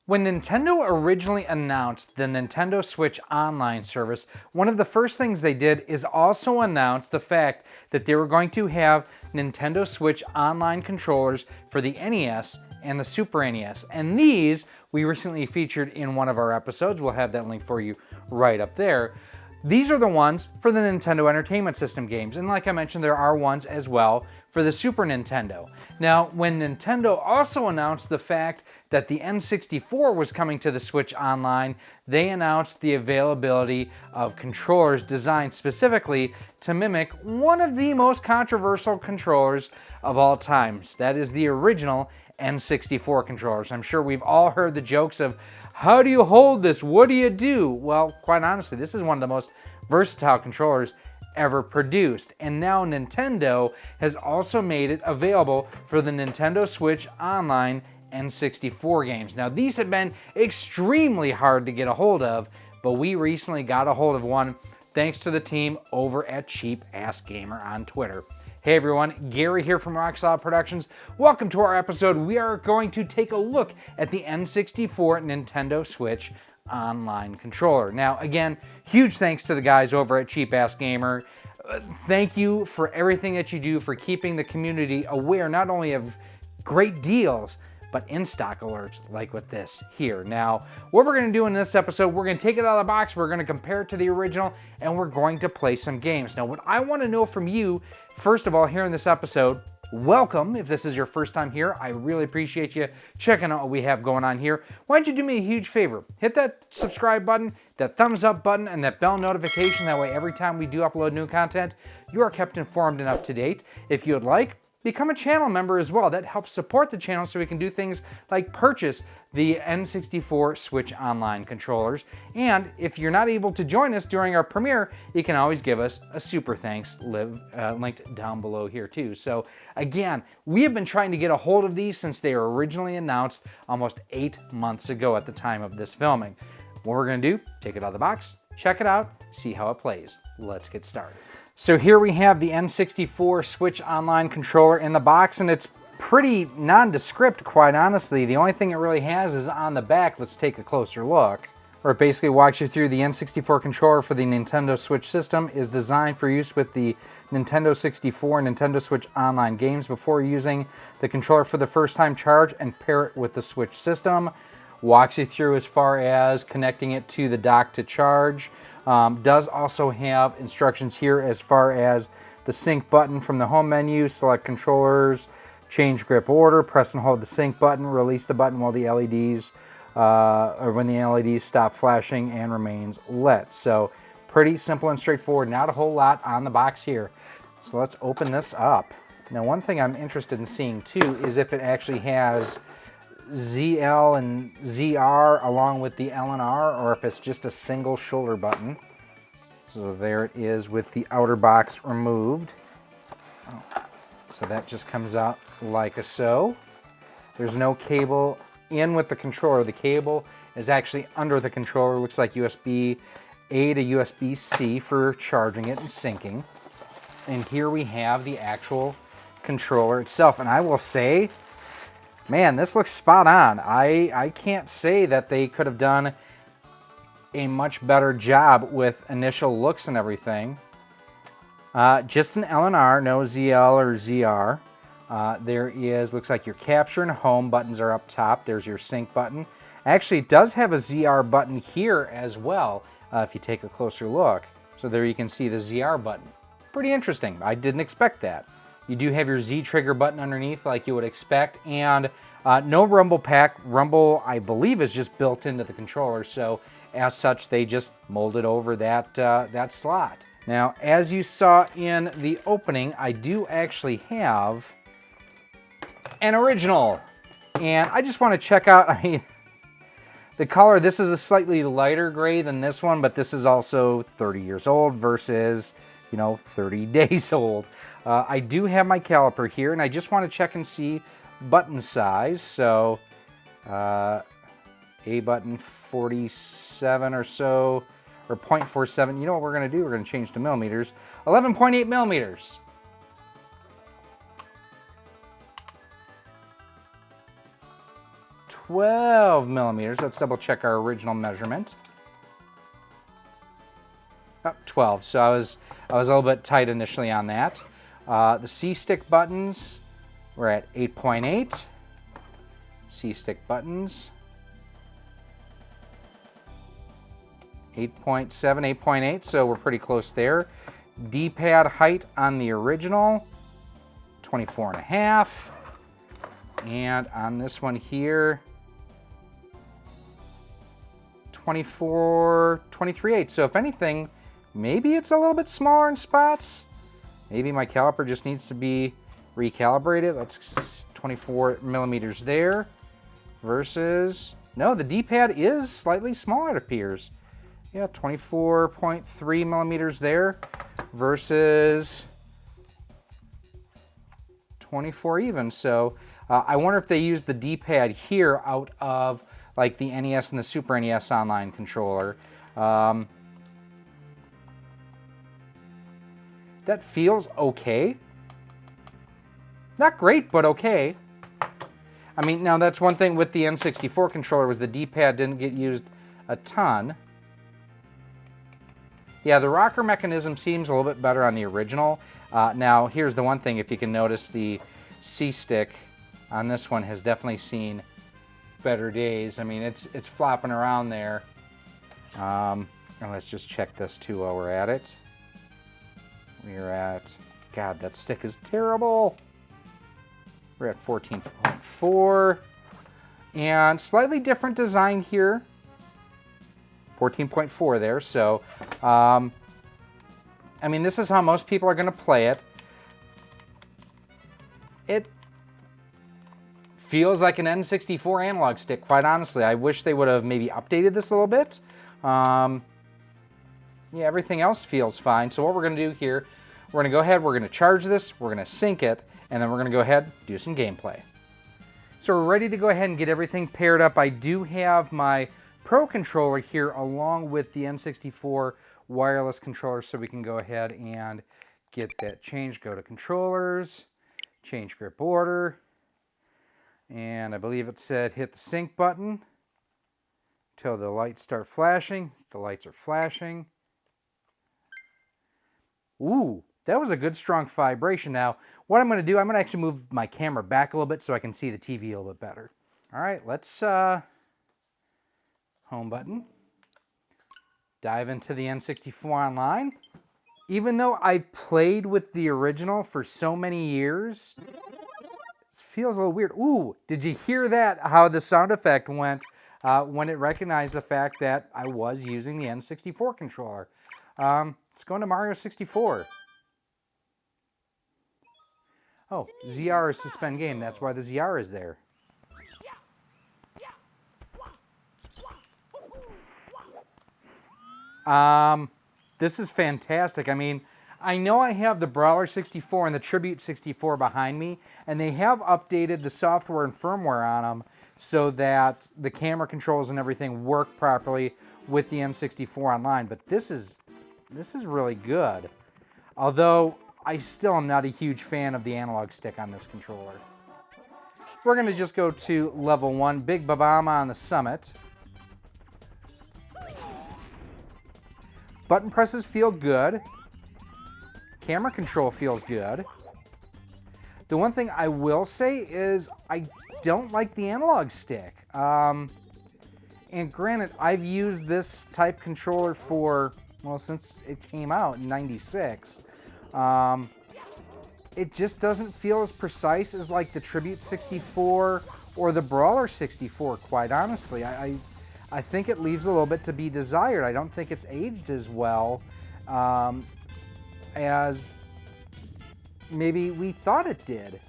When Nintendo originally announced the Nintendo Switch Online service, one of the first things they did is also announce the fact that they were going to have Nintendo Switch Online controllers for the NES and the Super NES. And these we recently featured in one of our episodes. We'll have that link for you right up there. These are the ones for the Nintendo Entertainment System games, and like I mentioned, there are ones as well for the Super Nintendo. Now, when Nintendo also announced the fact that the N64 was coming to the Switch Online, they announced the availability of controllers designed specifically to mimic one of the most controversial controllers of all times. That is the original N64 controllers. I'm sure we've all heard the jokes of, how do you hold this? What do you do? Well, quite honestly, this is one of the most versatile controllers ever produced. And now Nintendo has also made it available for the Nintendo Switch Online N64 games. Now, these have been extremely hard to get a hold of, but we recently got a hold of one thanks to the team over at Cheap Ass Gamer on Twitter. Hey everyone, Gary here from Rock Solid Productions. Welcome to our episode. We are going to take a look at the N64 Nintendo Switch Online controller. Now, again, huge thanks to the guys over at Cheap Ass Gamer. Thank you for everything that you do for keeping the community aware not only of great deals, but in-stock alerts like with this here. Now, what we're gonna do in this episode, we're gonna take it out of the box, we're gonna compare it to the original, and we're going to play some games. Now, what I wanna know from you, first of all, here in this episode, welcome. If this is your first time here, I really appreciate you checking out what we have going on here. Why don't you do me a huge favor? Hit that subscribe button, that thumbs up button, and that bell notification. That way, every time we do upload new content, you are kept informed and up to date. If you would like, become a channel member as well. That helps support the channel so we can do things like purchase the N64 Switch Online controllers. And if you're not able to join us during our premiere, you can always give us a super thanks linked down below here too. So again, we have been trying to get a hold of these since they were originally announced almost 8 months ago at the time of this filming. What we're gonna do, take it out of the box, check it out, see how it plays. Let's get started. So here we have the N64 Switch Online controller in the box, and it's pretty nondescript, quite honestly. The only thing it really has is on the back. Let's take a closer look. Where it basically walks you through the N64 controller for the Nintendo Switch system is designed for use with the Nintendo 64 and Nintendo Switch Online games. Before using the controller for the first time, charge and pair it with the Switch system. Walks you through as far as connecting it to the dock to charge. Does also have instructions here as far as the sync button from the home menu, select controllers, change grip order, press and hold the sync button, release the button while the LEDs, or when the LEDs stop flashing and remains lit. So pretty simple and straightforward, not a whole lot on the box here. So let's open this up. Now, one thing I'm interested in seeing too is if it actually has ZL and ZR along with the L and R, or if it's just a single shoulder button. So there it is with the outer box removed. Oh, so that just comes out like so. There's no cable in with the controller. The cable is actually under the controller. Looks like USB-A to USB-C for charging it and syncing. And here we have the actual controller itself. And I will say, man, this looks spot on. I can't say that they could have done a much better job with initial looks and everything. Just an L&R, no ZL or ZR. There is, looks like your capture and home buttons are up top. There's your sync button. Actually, it does have a ZR button here as well, if you take a closer look. So there you can see the ZR button. Pretty interesting. I didn't expect that. You do have your Z trigger button underneath like you would expect, and no rumble pack. Rumble, I believe, is just built into the controller, so as such, they just molded over that, that slot. Now, as you saw in the opening, I do actually have an original, and I just want to check out, I mean, the color, this is a slightly lighter gray than this one, but this is also 30 years old versus, 30 days old. I do have my caliper here, and I just want to check and see button size. So, A button 47 or so, or 0.47. You know what we're going to do? We're going to change to millimeters. 11.8 millimeters. 12 millimeters. Let's double check our original measurement. Oh, 12. So I was a little bit tight initially on that. The C-stick buttons, we're at 8.8. C-stick buttons, 8.7, 8.8, so we're pretty close there. D-pad height on the original, 24.5. And on this one here, 23.8. So if anything, maybe it's a little bit smaller in spots. Maybe my caliper just needs to be recalibrated. That's 24 millimeters there versus, no, the D-pad is slightly smaller, it appears. Yeah, 24.3 millimeters there versus 24 even. So I wonder if they use the D-pad here out of like the NES and the Super NES online controller. That feels okay. Not great, but okay. I mean, now that's one thing with the N64 controller was the D-pad didn't get used a ton. Yeah, the rocker mechanism seems a little bit better on the original. Now, here's the one thing, if you can notice, the C-stick on this one has definitely seen better days. I mean, it's flopping around there. And let's just check this too while we're at it. We're at, God, that stick is terrible. We're at 14.4. And slightly different design here. 14.4 there, so, I mean, this is how most people are going to play it. It feels like an N64 analog stick, quite honestly. I wish they would have maybe updated this a little bit. Yeah, everything else feels fine. So what we're going to do here, we're going to go ahead, we're going to charge this, we're going to sync it, and then we're going to go ahead and do some gameplay. So we're ready to go ahead and get everything paired up. I do have my Pro controller here along with the N64 wireless controller, so we can go ahead and get that changed. Go to controllers, change grip order, and I believe it said hit the sync button until the lights start flashing. The lights are flashing. Ooh, that was a good strong vibration. Now, what I'm going to do, I'm going to actually move my camera back a little bit so I can see the TV a little bit better. All right, let's home button. Dive into the N64 Online. Even though I played with the original for so many years, it feels a little weird. Ooh, did you hear that? How the sound effect went when it recognized the fact that I was using the N64 controller. Let's go into Mario 64. Oh, ZR is suspend game. That's why the ZR is there. This is fantastic. I mean, I know I have the Brawler 64 and the Tribute 64 behind me, and they have updated the software and firmware on them so that the camera controls and everything work properly with the N64 Online. But this is really good. Although I still am not a huge fan of the analog stick on this controller. We're going to just go to level 1, Big Babama on the summit. Button presses feel good. Camera control feels good. The one thing I will say is I don't like the analog stick. And granted, I've used this type controller for, well, since it came out in '96. It just doesn't feel as precise as like the Tribute 64 or the Brawler 64, quite honestly. I think it leaves a little bit to be desired. I don't think it's aged as well as maybe we thought it did.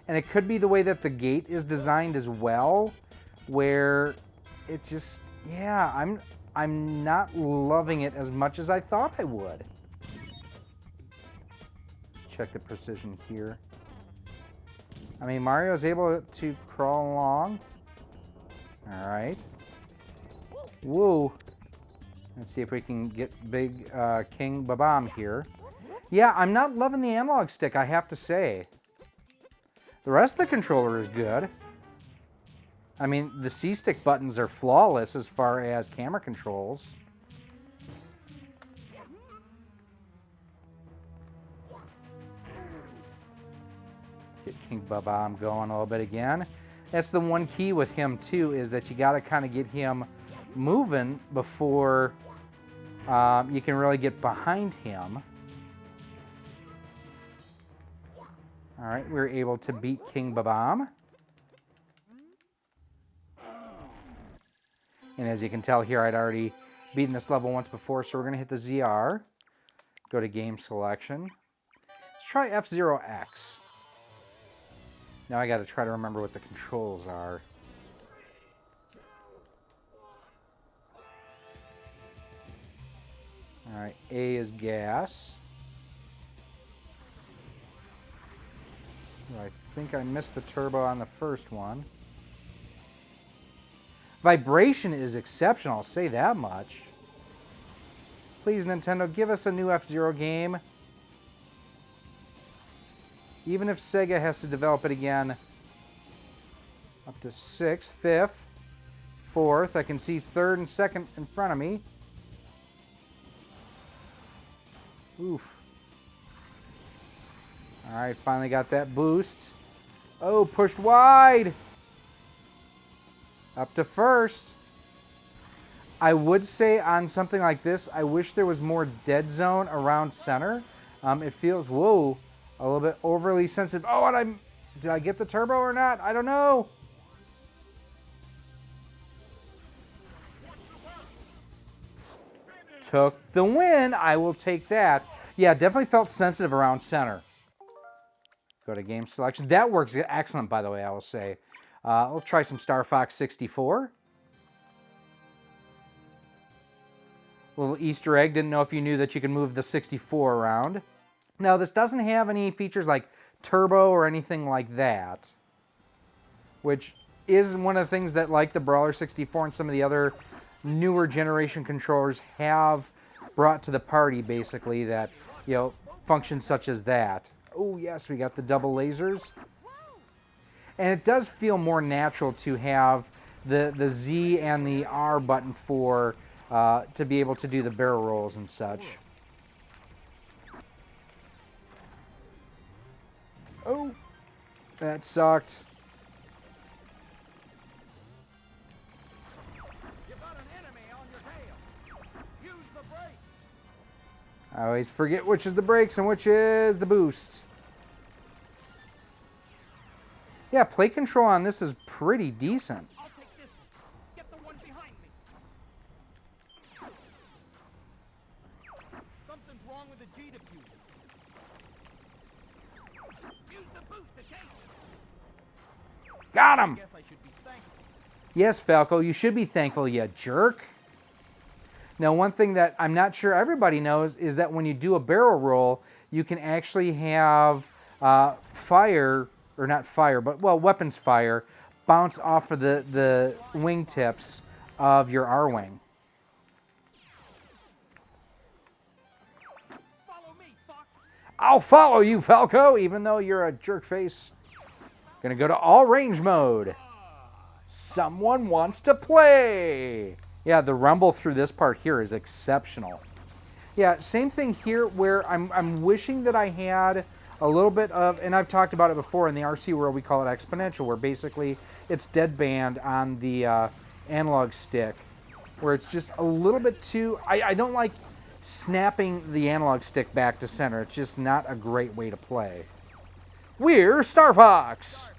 And it could be the way that the gate is designed as well, where it just, yeah, I'm not loving it as much as I thought I would. Let's check the precision here. I mean, Mario's able to crawl along. All right. Woo. Let's see if we can get Big King Babam here. Yeah, I'm not loving the analog stick, I have to say. The rest of the controller is good. I mean, the C-stick buttons are flawless as far as camera controls. Get King Baba going a little bit again. That's the one key with him too, is that you got to kind of get him moving before you can really get behind him. All right, we were able to beat King Babam. And as you can tell here, I'd already beaten this level once before, so we're going to hit the ZR. Go to Game Selection. Let's try F-Zero X. Now I got to try to remember what the controls are. All right, A is gas. I think I missed the turbo on the first one. Vibration is exceptional, I'll say that much. Please, Nintendo, give us a new F-Zero game. Even if Sega has to develop it again. Up to 6th, 5th, 4th. I can see 3rd and 2nd in front of me. Oof. All right, finally got that boost. Oh, pushed wide. Up to 1st. I would say on something like this, I wish there was more dead zone around center. It feels, whoa, a little bit overly sensitive. Oh, and did I get the turbo or not? I don't know. Took the win. I will take that. Yeah, definitely felt sensitive around center. Go to game selection. That works excellent, by the way, I will say. We'll try some Star Fox 64. Little Easter egg. Didn't know if you knew that you can move the 64 around. Now, this doesn't have any features like turbo or anything like that, which is one of the things that, like the Brawler 64 and some of the other newer generation controllers have brought to the party, basically, that, you know, functions such as that. Oh, yes, we got the double lasers. And it does feel more natural to have the Z and the R button for to be able to do the barrel rolls and such. Oh, that sucked. I always forget which is the brakes and which is the boost. Yeah, play control on this is pretty decent. I'll take this one. Get the one behind me. Something's wrong with the G diffuser. Use the boost to take. Got him! Guess I should be thankful. Yes, Falco, you should be thankful, you jerk. Now, one thing that I'm not sure everybody knows is that when you do a barrel roll, you can actually have fire, or not fire, but, well, weapons fire, bounce off of the wingtips of your R-Wing. Follow me, Fox. I'll follow you, Falco, even though you're a jerk face. Gonna go to all range mode. Someone wants to play. Yeah, the rumble through this part here is exceptional. Yeah, same thing here where I'm wishing that I had a little bit of, and I've talked about it before in the RC world, we call it exponential, where basically it's deadband on the analog stick, where it's just a little bit too, I don't like snapping the analog stick back to center. It's just not a great way to play. We're Star Fox!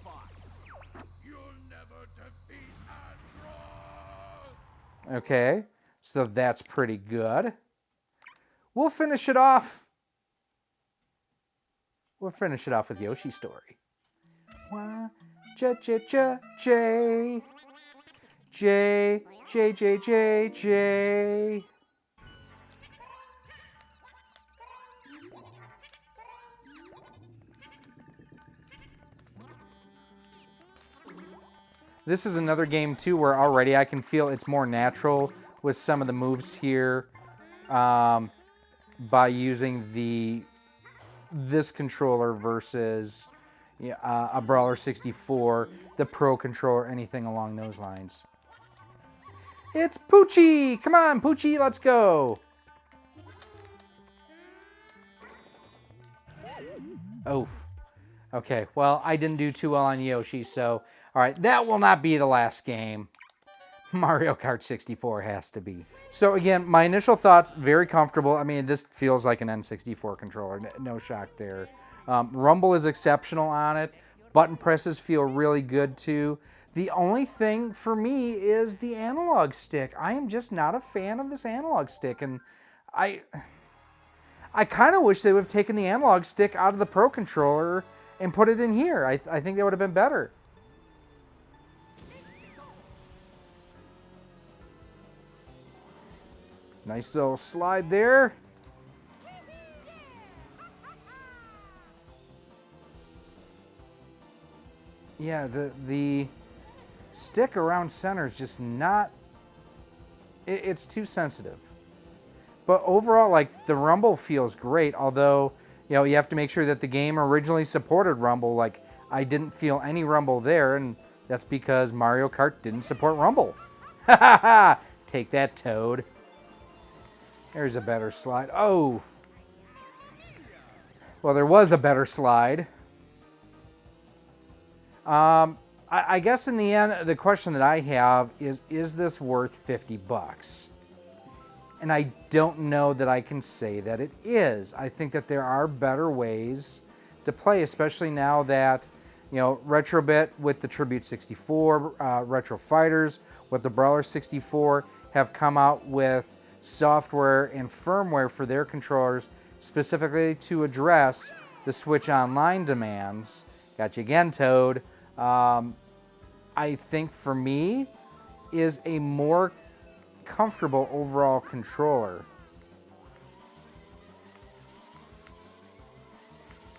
Okay, so that's pretty good. We'll finish it off. We'll finish it off with Yoshi's story. J, J, J, J. J, J, J, J, J. This is another game, too, where already I can feel it's more natural with some of the moves here by using this controller versus, yeah, a Brawler 64, the Pro Controller, anything along those lines. It's Poochie! Come on, Poochie, let's go! Oh, okay. Well, I didn't do too well on Yoshi, so... All right, that will not be the last game. Mario Kart 64 has to be. So again, my initial thoughts, very comfortable. I mean, this feels like an N64 controller. No shock there. Rumble is exceptional on it. Button presses feel really good too. The only thing for me is the analog stick. I am just not a fan of this analog stick, and I kind of wish they would have taken the analog stick out of the Pro Controller and put it in here. I think that would have been better. Nice little slide there. Yeah, the stick around center is just not... It's too sensitive. But overall, like, the rumble feels great, although, you know, you have to make sure that the game originally supported rumble. Like, I didn't feel any rumble there, and that's because Mario Kart didn't support rumble. Ha ha ha! Take that, Toad. There's a better slide. Oh! Well, there was a better slide. I guess in the end, the question that I have is this worth 50 bucks? And I don't know that I can say that it is. I think that there are better ways to play, especially now that, you know, Retrobit with the Tribute 64, Retro Fighters with the Brawler 64 have come out with software and firmware for their controllers specifically to address the Switch Online demands. Got you again, Toad. I think for me is a more comfortable overall controller.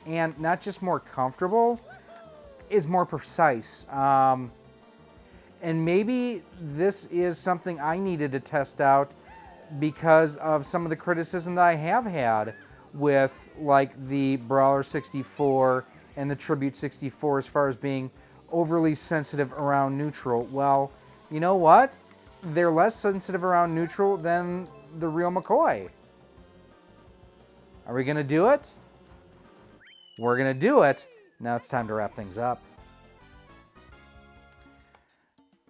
And not just more comfortable, is more precise. And maybe this is something I needed to test out because of some of the criticism that I have had with like the Brawler 64 and the Tribute 64 as far as being overly sensitive around neutral. Well, you know what? They're less sensitive around neutral than the real McCoy. Are we gonna do it? We're gonna do it. Now it's time to wrap things up.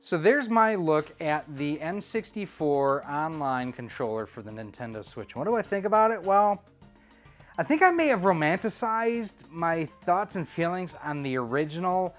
So there's my look at the N64 online controller for the Nintendo Switch. What do I think about it? Well, I think I may have romanticized my thoughts and feelings on the original,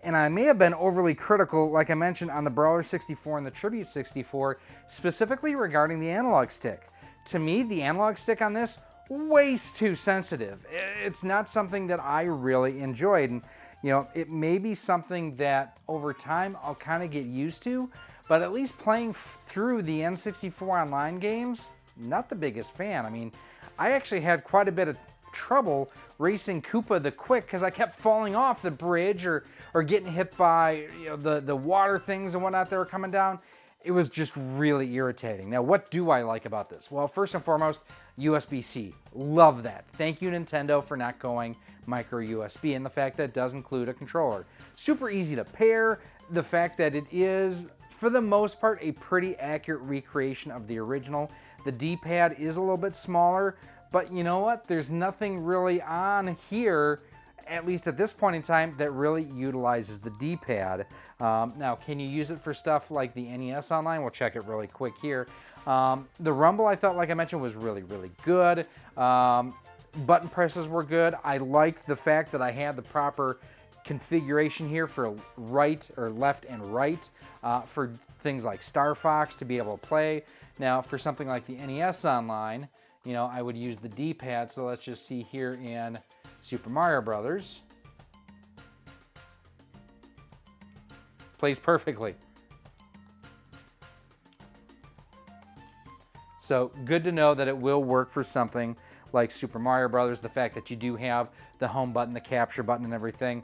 and I may have been overly critical, like I mentioned, on the Brawler 64 and the Tribute 64, specifically regarding the analog stick. To me, the analog stick on this, way too sensitive. It's not something that I really enjoyed, and you know, it may be something that over time I'll kind of get used to, but at least playing through the N64 online games, not the biggest fan. I mean, I actually had quite a bit of trouble racing Koopa the Quick because I kept falling off the bridge or getting hit by, you know, the water things and whatnot that were coming down. It was just really irritating. Now, what do I like about this? Well, first and foremost, USB-C. Love that. Thank you, Nintendo, for not going micro USB, and the fact that it does include a controller. Super easy to pair. The fact that it is, for the most part, a pretty accurate recreation of the original. The D-pad is a little bit smaller, but you know what? There's nothing really on here, at least at this point in time, that really utilizes the D-pad. Now, can you use it for stuff like the NES Online? We'll check it really quick here. The rumble, I thought, like I mentioned, was really, really good. Button presses were good. I liked the fact that I had the proper configuration here for right or left and right for things like Star Fox to be able to play. Now, for something like the NES Online, you know, I would use the D-pad. So let's just see here in Super Mario Brothers. Plays perfectly. So good to know that it will work for something like Super Mario Brothers. The fact that you do have the home button, the capture button and everything.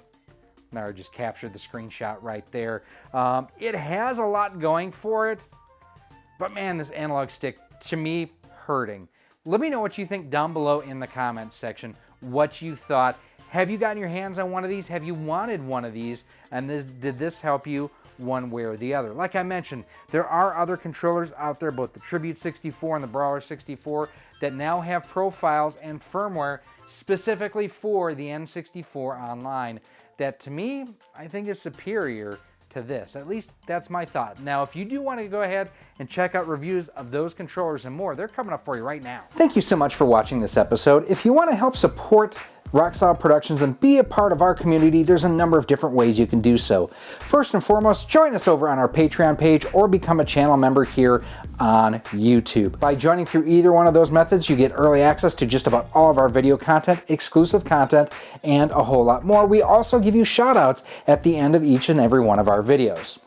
Now I just captured the screenshot right there. It has a lot going for it, but man, this analog stick, to me, hurting. Let me know what you think down below in the comments section, what you thought. Have you gotten your hands on one of these? Have you wanted one of these? And did this help you one way or the other? Like I mentioned, there are other controllers out there, both the Tribute 64 and the Brawler 64, that now have profiles and firmware specifically for the N64 Online that, to me, I think is superior to this. At least that's my thought. Now, if you do want to go ahead and check out reviews of those controllers and more, they're coming up for you right now. Thank you so much for watching this episode. If you want to help support Rock Solid Productions and be a part of our community, there's a number of different ways you can do so. First and foremost, join us over on our Patreon page or become a channel member here on YouTube. By joining through either one of those methods, you get early access to just about all of our video content, exclusive content, and a whole lot more. We also give you shout outs at the end of each and every one of our videos.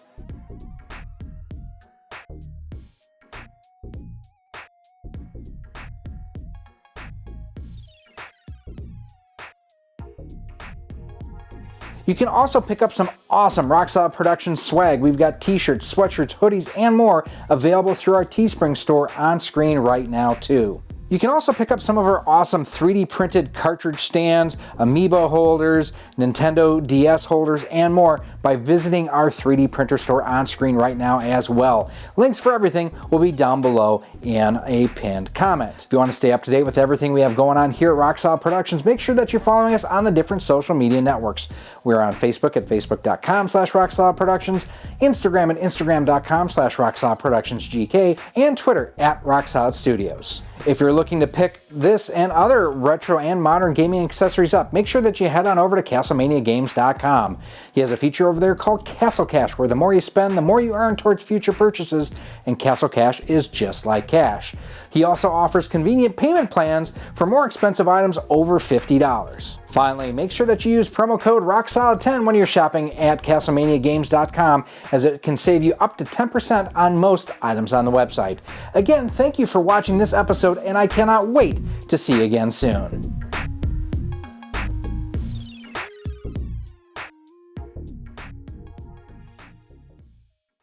You can also pick up some awesome Rock Solid Productions swag. We've got t-shirts, sweatshirts, hoodies, and more available through our Teespring store on screen right now too. You can also pick up some of our awesome 3D printed cartridge stands, Amiibo holders, Nintendo DS holders, and more by visiting our 3D printer store on screen right now as well. Links for everything will be down below in a pinned comment. If you want to stay up to date with everything we have going on here at Rock Solid Productions, make sure that you're following us on the different social media networks. We're on Facebook at facebook.com/RockSolidProductions, Instagram at instagram.com/RockSolidProductionsGK, and Twitter at Rock Solid Studios. If you're looking to pick this and other retro and modern gaming accessories up, make sure that you head on over to CastlemaniaGames.com. He has a feature over there called Castle Cash, where the more you spend, the more you earn towards future purchases, and Castle Cash is just like cash. He also offers convenient payment plans for more expensive items over $50. Finally, make sure that you use promo code ROCKSOLID10 when you're shopping at CastlemaniaGames.com, as it can save you up to 10% on most items on the website. Again, thank you for watching this episode, and I cannot wait to see you again soon.